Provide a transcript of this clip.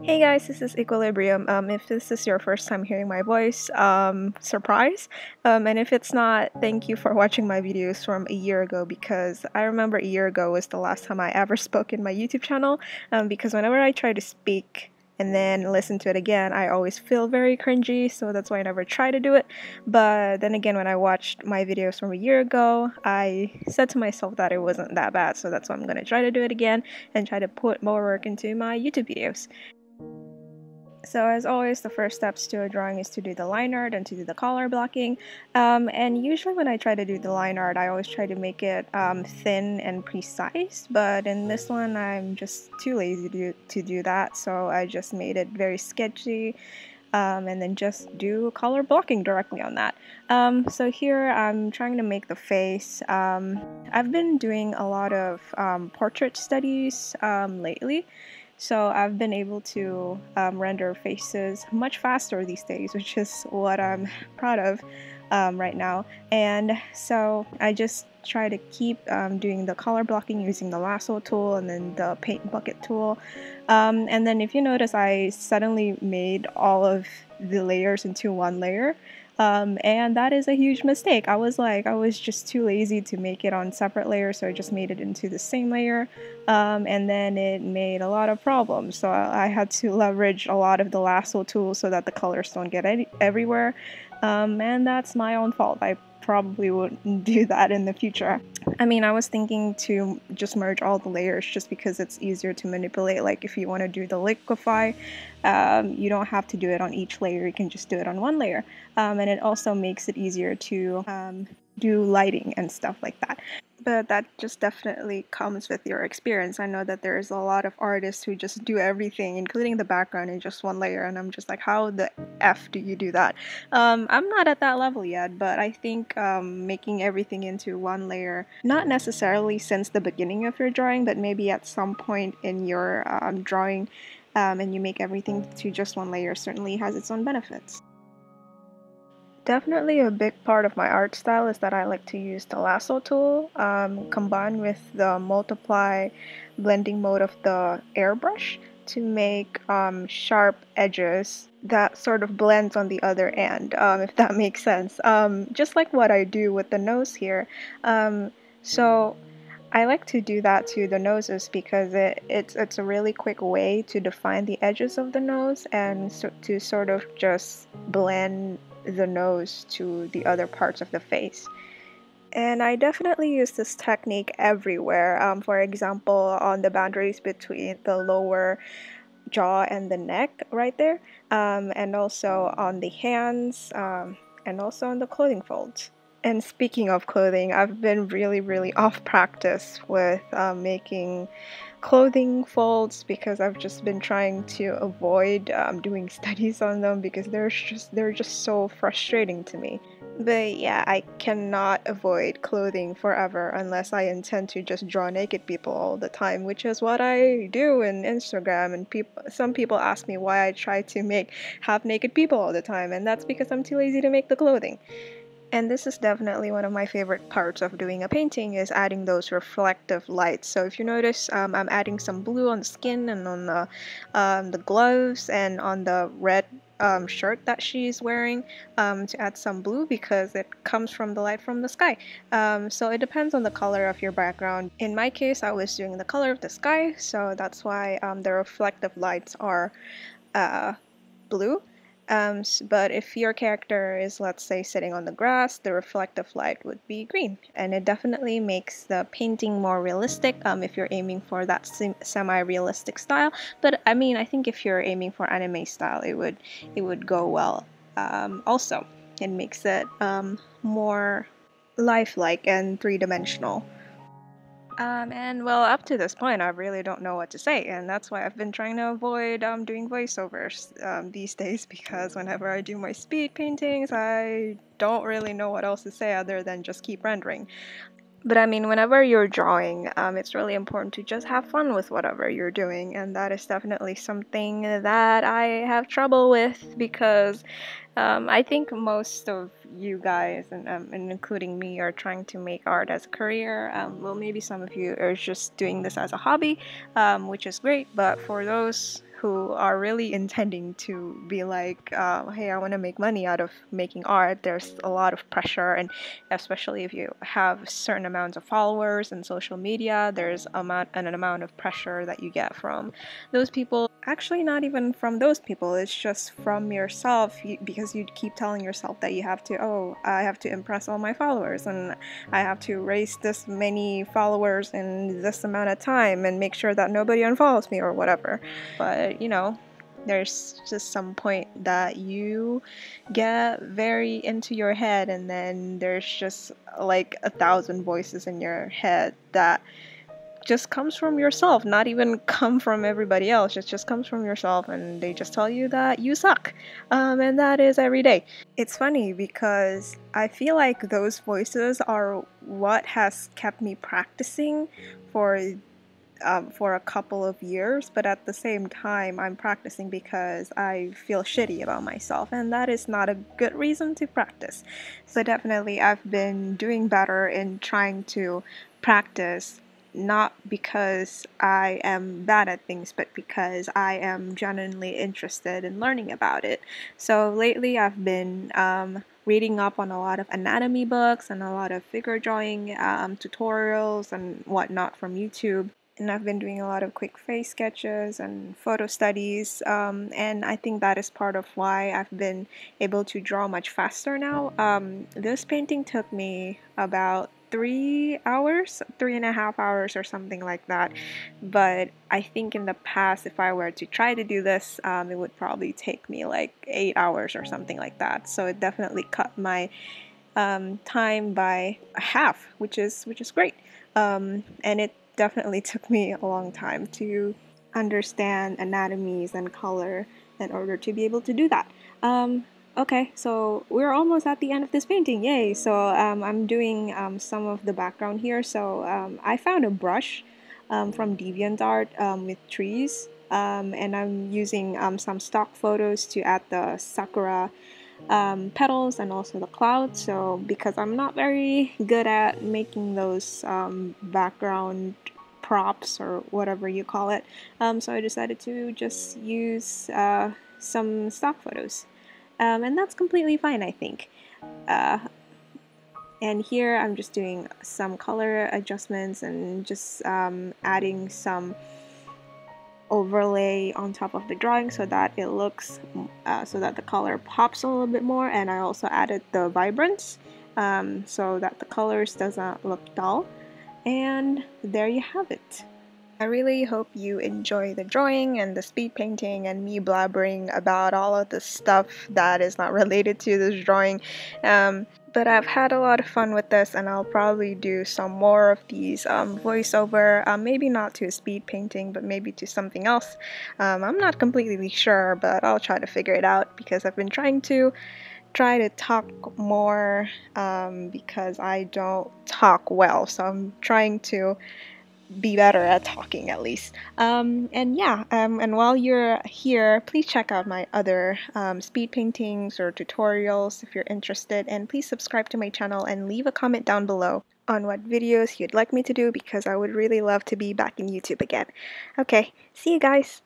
Hey guys, this is Equilibrium. If this is your first time hearing my voice, surprise. And if it's not, thank you for watching my videos from a year ago because I remember a year ago was the last time I ever spoke in my YouTube channel. Because whenever I try to speak and then listen to it again, I always feel very cringy, so that's why I never try to do it. But then again, when I watched my videos from a year ago, I said to myself that it wasn't that bad, so that's why I'm gonna try to do it again and try to put more work into my YouTube videos. So as always, the first steps to a drawing is to do the line art and to do the color blocking. And usually when I try to do the line art, I always try to make it thin and precise. But in this one, I'm just too lazy to do that. So I just made it very sketchy. And then just do color blocking directly on that. So here I'm trying to make the face. I've been doing a lot of portrait studies lately. So I've been able to render faces much faster these days, which is what I'm proud of right now. And so I just try to keep doing the color blocking using the lasso tool and then the paint bucket tool. And then if you notice, I suddenly made all of the layers into one layer. And that is a huge mistake. I was just too lazy to make it on separate layers, so I just made it into the same layer. And then it made a lot of problems. So I had to leverage a lot of the lasso tool so that the colors don't get everywhere. And that's my own fault. I probably wouldn't do that in the future. I mean, I was thinking to just merge all the layers just because it's easier to manipulate. Like if you want to do the liquefy, you don't have to do it on each layer. You can just do it on one layer. And it also makes it easier to do lighting and stuff like that. But that just definitely comes with your experience. I know that there's a lot of artists who just do everything, including the background, in just one layer, and I'm just like, how the F do you do that? I'm not at that level yet, but I think making everything into one layer, not necessarily since the beginning of your drawing, but maybe at some point in your drawing, and you make everything to just one layer, certainly has its own benefits. Definitely a big part of my art style is that I like to use the lasso tool combined with the multiply blending mode of the airbrush to make sharp edges that sort of blends on the other end, if that makes sense. Just like what I do with the nose here. So I like to do that to the noses because it's a really quick way to define the edges of the nose and to sort of just blend the nose to the other parts of the face. And I definitely use this technique everywhere. For example, on the boundaries between the lower jaw and the neck right there, and also on the hands, and also on the clothing folds. And speaking of clothing, I've been really off practice with making clothing folds because I've just been trying to avoid doing studies on them because they're just so frustrating to me. But yeah, I cannot avoid clothing forever unless I intend to just draw naked people all the time, which is what I do in Instagram. And some people ask me why I try to make half naked people all the time, and that's because I'm too lazy to make the clothing. And this is definitely one of my favorite parts of doing a painting is adding those reflective lights. So if you notice, I'm adding some blue on the skin and on the gloves and on the red shirt that she's wearing to add some blue because it comes from the light from the sky. So it depends on the color of your background. In my case, I was doing the color of the sky, so that's why the reflective lights are blue. But if your character is, let's say, sitting on the grass, the reflective light would be green. And it definitely makes the painting more realistic if you're aiming for that semi-realistic style. But I mean, I think if you're aiming for anime style, it would go well. Also, it makes it more lifelike and three-dimensional. And well, up to this point, I really don't know what to say, and that's why I've been trying to avoid doing voiceovers these days because whenever I do my speed paintings, I don't really know what else to say other than just keep rendering. But I mean, whenever you're drawing, it's really important to just have fun with whatever you're doing, and that is definitely something that I have trouble with because I think most of you guys, and including me, are trying to make art as a career. Well, maybe some of you are just doing this as a hobby, which is great. But for those who are really intending to be like, hey, I want to make money out of making art, there's a lot of pressure, and especially if you have certain amounts of followers and social media, there's an amount of pressure that you get from those people. Actually, not even from those people, it's just from yourself, because you keep telling yourself that you have to, oh, I have to impress all my followers, and I have to raise this many followers in this amount of time and make sure that nobody unfollows me or whatever. But there's just some point that you get very into your head, and then there's just like 1,000 voices in your head that just comes from yourself, not even come from everybody else. It just comes from yourself, and they just tell you that you suck. And that is every day. It's funny because I feel like those voices are what has kept me practicing for for a couple of years, but at the same time, I'm practicing because I feel shitty about myself, and that is not a good reason to practice. So, definitely, I've been doing better in trying to practice, not because I am bad at things, but because I am genuinely interested in learning about it. So, lately, I've been reading up on a lot of anatomy books and a lot of figure drawing tutorials and whatnot from YouTube, and I've been doing a lot of quick face sketches and photo studies, and I think that is part of why I've been able to draw much faster now. This painting took me about 3 hours, 3.5 hours, or something like that. But I think in the past, if I were to try to do this, it would probably take me like 8 hours or something like that. So it definitely cut my time by half, which is great. And it definitely took me a long time to understand anatomies and color in order to be able to do that. Okay, so we're almost at the end of this painting. Yay! So I'm doing some of the background here. So I found a brush from DeviantArt with trees. And I'm using some stock photos to add the sakura petals and also the clouds. So because I'm not very good at making those background props or whatever you call it, so I decided to just use some stock photos, and that's completely fine, I think. uh, and here I'm just doing some color adjustments and just adding some overlay on top of the drawing so that it looks so that the color pops a little bit more. And I also added the vibrance so that the colors doesn't look dull. And there you have it. I really hope you enjoy the drawing and the speed painting and me blabbering about all of the stuff that is not related to this drawing. But I've had a lot of fun with this, and I'll probably do some more of these voiceover, maybe not to a speed painting, but maybe to something else. I'm not completely sure, but I'll try to figure it out because I've been trying to talk more because I don't talk well, so I'm trying to be better at talking at least. And yeah, and while you're here, please check out my other speed paintings or tutorials if you're interested, and please subscribe to my channel and leave a comment down below on what videos you'd like me to do because I would really love to be back in YouTube again. Okay, see you guys!